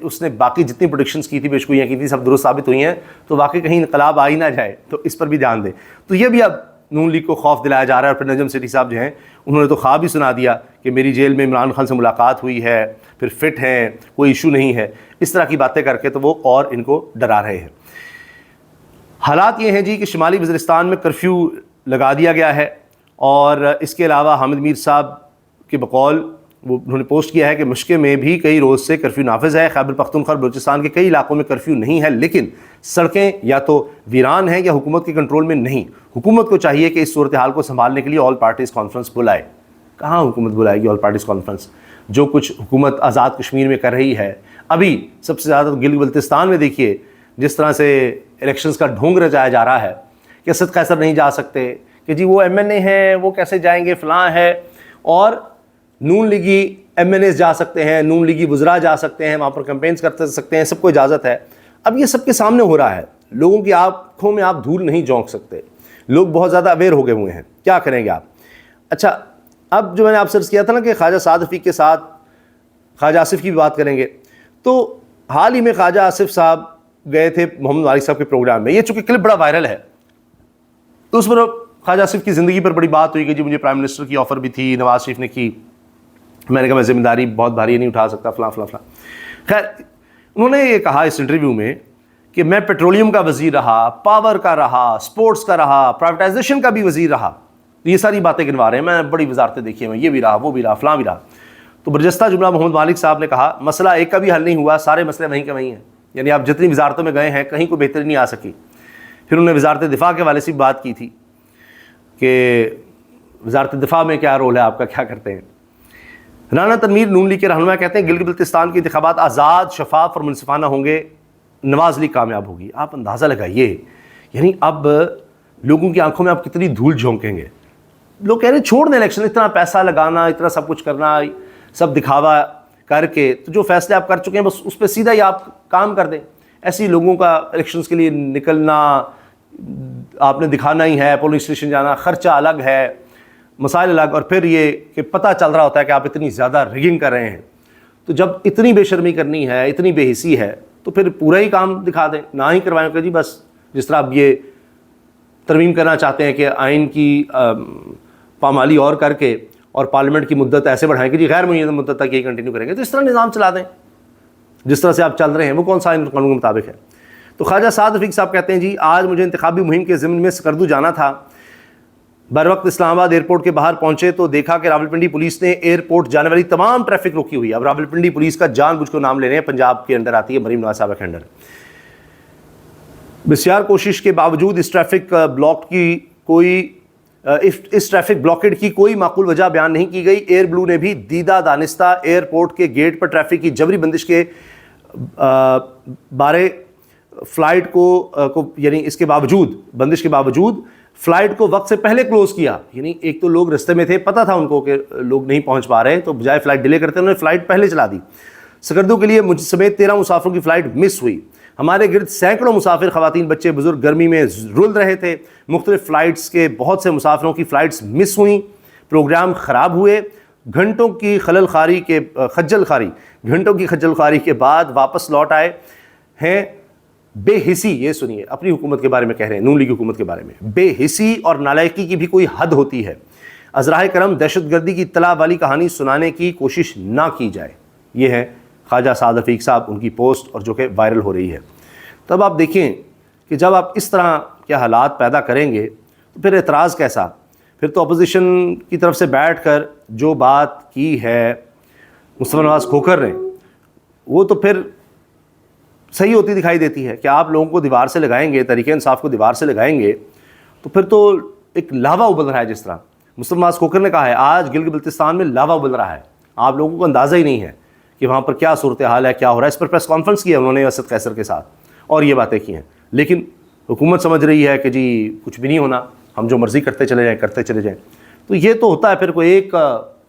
اس نے باقی جتنی پروڈکشنز کی تھی، پیشگوئیاں کی تھی، سب درست ثابت ہوئی ہیں، تو واقعی کہیں انقلاب آ ہی نہ جائے، تو اس پر بھی دھیان دیں. تو یہ بھی اب نون لیگ کو خوف دلایا جا رہا ہے. اور پھر نجم سیٹھی صاحب جو ہیں انہوں نے تو خواب ہی سنا دیا کہ میری جیل میں عمران خان سے ملاقات ہوئی ہے، پھر فٹ ہیں، کوئی ایشو نہیں ہے. اس طرح کی باتیں کر کے تو وہ اور ان کو ڈرا رہے ہیں. حالات یہ ہیں جی کہ شمالی وزیرستان میں کرفیو لگا دیا گیا ہے، اور اس کے علاوہ حامد میر صاحب کے بقول وہ انہوں نے پوسٹ کیا ہے کہ مشقے میں بھی کئی روز سے کرفیو نافذ ہے. خیبر پختونخوا اور بلوچستان کے کئی علاقوں میں کرفیو نہیں ہے، لیکن سڑکیں یا تو ویران ہیں یا حکومت کے کنٹرول میں نہیں. حکومت کو چاہیے کہ اس صورتحال کو سنبھالنے کے لیے آل پارٹیز کانفرنس بلائے. کہاں حکومت بلائے گی آل پارٹیز کانفرنس؟ جو کچھ حکومت آزاد کشمیر میں کر رہی ہے، ابھی سب سے زیادہ گلگت بلتستان میں دیکھیے جس طرح سے الیکشنز کا ڈھونگ رچایا جا رہا ہے کہ اسد قیصر نہیں جا سکتے، کہ جی وہ ایم این اے ہیں وہ کیسے جائیں گے، فلاں ہے، اور نون لیگی ایم این ایز جا سکتے ہیں، نون لیگی وزراء جا سکتے ہیں، وہاں پر کمپینز کر سکتے ہیں، سب کو اجازت ہے. اب یہ سب کے سامنے ہو رہا ہے، لوگوں کی آنکھوں میں آپ دھول نہیں جھونک سکتے، لوگ بہت زیادہ اویئر ہو گئے ہوئے ہیں. کیا کریں گے آپ؟ اچھا، اب جو میں نے آپ سے عرض کیا تھا نا کہ خواجہ سعد رفیق کے ساتھ خواجہ آصف کی بھی بات کریں گے، تو حال ہی میں خواجہ آصف صاحب گئے تھے محمد مالک صاحب کے پروگرام میں. یہ چونکہ کلپ بڑا وائرل ہے، تو اس پر خواجہ آصف کی زندگی پر بڑی بات ہوئی کہ جی مجھے پرائم منسٹر کی آفر بھی تھی، نواز شریف نے کی، میں نے کہا میں ذمہ داری بہت بھاری نہیں اٹھا سکتا، فلاں فلاں فلاں. خیر، انہوں نے یہ کہا اس انٹرویو میں کہ میں پیٹرولیم کا وزیر رہا، پاور کا رہا، سپورٹس کا رہا، پرائیویٹائزیشن کا بھی وزیر رہا. یہ ساری باتیں گنوا رہے ہیں، میں بڑی وزارتیں دیکھی ہیں، میں یہ بھی رہا، وہ بھی رہا، فلاں بھی رہا. تو برجستہ جملہ محمد مالک صاحب نے کہا مسئلہ ایک کا بھی حل نہیں ہوا، سارے مسئلے وہیں کے وہیں ہیں. یعنی آپ جتنی وزارتوں میں گئے ہیں کہیں کوئی بہتری نہیں آ سکی. پھر انہوں نے وزارت دفاع کے حوالے سے بات کی تھی کہ وزارت دفاع میں کیا رول ہے آپ کا، کیا کرتے ہیں. رانا تنویر نون لیگ کے رہنما کہتے ہیں گلگت بلتستان کے انتخابات آزاد، شفاف اور منصفانہ ہوں گے، نواز لیگ کامیاب ہوگی. آپ اندازہ لگائیے، یعنی اب لوگوں کی آنکھوں میں آپ کتنی دھول جھونکیں گے. لوگ کہہ رہے ہیں چھوڑ دیں الیکشن، اتنا پیسہ لگانا، اتنا سب کچھ کرنا، سب دکھاوا کر کے، تو جو فیصلے آپ کر چکے ہیں بس اس پہ سیدھا ہی آپ کام کر دیں. ایسی لوگوں کا الیکشنز کے لیے نکلنا، آپ نے دکھانا ہی ہے، پولیس اسٹیشن جانا، خرچہ الگ ہے، مسائل الگ، اور پھر یہ کہ پتہ چل رہا ہوتا ہے کہ آپ اتنی زیادہ ریگنگ کر رہے ہیں. تو جب اتنی بے شرمی کرنی ہے، اتنی بے حسی ہے، تو پھر پورا ہی کام دکھا دیں، نہ ہی کروائیں کہ جی بس جس طرح آپ یہ ترمیم کرنا چاہتے ہیں کہ آئین کی پامالی اور کر کے اور پارلیمنٹ کی مدت ایسے بڑھائیں کہ جی غیر معینہ مدت تک یہ کنٹینیو کریں گے، تو اس طرح نظام چلا دیں. جس طرح سے آپ چل رہے ہیں وہ کون سا آئین قانون کے مطابق ہے. تو خواجہ سعد رفیق صاحب کہتے ہیں جی آج مجھے انتخابی مہم کے ضمن میں سکردو جانا تھا. بر وقت اسلام آباد ایئرپورٹ کے باہر پہنچے تو دیکھا کہ راولپنڈی پولیس نے ایئرپورٹ جانے والی تمام ٹریفک روکی ہوئی ہے. اب راولپنڈی پولیس کا جان بوجھ کر نام لے رہے ہیں، پنجاب کے اندر آتی ہے، مریم نواز صاحبہ کے انڈر. بسیار کوشش کے باوجود اس ٹریفک بلاکیڈ کی کوئی معقول وجہ بیان نہیں کی گئی. ایئر بلو نے بھی دیدہ دانستہ ایئرپورٹ کے گیٹ پر ٹریفک کی جبری بندش کے بارے فلائٹ کو یعنی اس کے باوجود بندش کے باوجود فلائٹ کو وقت سے پہلے کلوز کیا. یعنی ایک تو لوگ رستے میں تھے، پتہ تھا ان کو کہ لوگ نہیں پہنچ پا رہے، تو بجائے فلائٹ ڈیلے کرتے انہوں نے فلائٹ پہلے چلا دی. سکردو کے لیے مجھ سمیت 13 مسافروں کی فلائٹ مس ہوئی. ہمارے گرد سینکڑوں مسافر، خواتین، بچے، بزرگ گرمی میں رول رہے تھے. مختلف فلائٹس کے بہت سے مسافروں کی فلائٹس مس ہوئیں، پروگرام خراب ہوئے. گھنٹوں کی خجل خواری کے بعد واپس لوٹ آئے ہیں. بے حسی، یہ سنیے، اپنی حکومت کے بارے میں کہہ رہے ہیں، نون لیگ حکومت کے بارے میں، بے حسی اور نالائقی کی بھی کوئی حد ہوتی ہے. ازراہ کرم دہشت گردی کی اطلاع والی کہانی سنانے کی کوشش نہ کی جائے. یہ ہے خواجہ سعد رفیق صاحب، ان کی پوسٹ، اور جو کہ وائرل ہو رہی ہے. تب آپ دیکھیں کہ جب آپ اس طرح کے حالات پیدا کریں گے تو پھر اعتراض کیسا؟ پھر تو اپوزیشن کی طرف سے بیٹھ کر جو بات کی ہے مصطفیٰ نواز کھوکھر نے، وہ تو پھر صحیح ہوتی دکھائی دیتی ہے کہ آپ لوگوں کو دیوار سے لگائیں گے، تحریک انصاف کو دیوار سے لگائیں گے، تو پھر تو ایک لاوا ابل رہا ہے. جس طرح مصطفیٰ نواز کھوکھر نے کہا ہے آج گلگت بلتستان میں لاوا ابل رہا ہے، آپ لوگوں کو اندازہ ہی نہیں ہے کہ وہاں پر کیا صورتحال ہے، کیا ہو رہا ہے. اس پر پریس کانفرنس کی ہے انہوں نے اسد قیصر کے ساتھ، اور یہ باتیں کی ہیں. لیکن حکومت سمجھ رہی ہے کہ جی کچھ بھی نہیں ہونا، ہم جو مرضی کرتے چلے جائیں. تو یہ تو ہوتا ہے، پھر کوئی ایک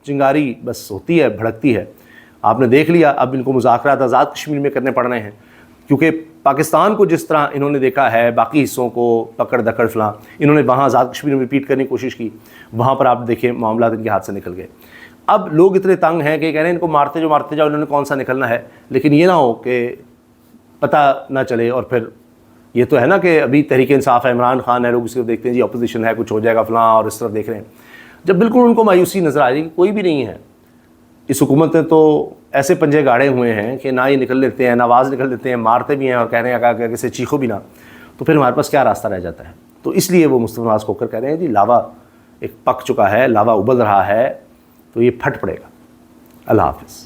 چنگاری بس ہوتی ہے، بھڑکتی ہے. آپ نے دیکھ لیا، اب ان کو مذاکرات آزاد کشمیر میں کرنے پڑ رہے ہیں، کیونکہ پاکستان کو جس طرح انہوں نے دیکھا ہے، باقی حصوں کو پکڑ دکڑ فلاں، انہوں نے وہاں آزاد کشمیر میں ریپیٹ کرنے کی کوشش کی، وہاں پر آپ دیکھیں معاملات ان کے ہاتھ سے نکل گئے. اب لوگ اتنے تنگ ہیں کہ کہہ رہے ہیں ان کو مارتے جاؤ انہوں نے کون سا نکلنا ہے، لیکن یہ نہ ہو کہ پتہ نہ چلے اور پھر یہ تو ہے نا کہ ابھی تحریک انصاف ہے، عمران خان ہے، لوگ اس کو دیکھتے ہیں جی اپوزیشن ہے، کچھ ہو جائے گا فلاں، اور اس طرف دیکھ رہے ہیں. جب بالکل ان کو مایوسی نظر آ رہی ہے کہ کوئی بھی نہیں ہے، اس حکومت نے تو ایسے پنجے گاڑے ہوئے ہیں کہ نہ یہ نکل لیتے ہیں، نہ آواز نکل لیتے ہیں، مارتے بھی ہیں اور کہہ رہے ہیں کہ کسی چیخو بھی نہ، تو پھر ہمارے پاس کیا راستہ رہ جاتا ہے. تو اس لیے وہ مصطفیٰ نواز کھوکھر کہہ رہے ہیں جی لاوا ایک پک چکا ہے، لاوا ابل رہا ہے، تو یہ پھٹ پڑے گا. اللہ حافظ.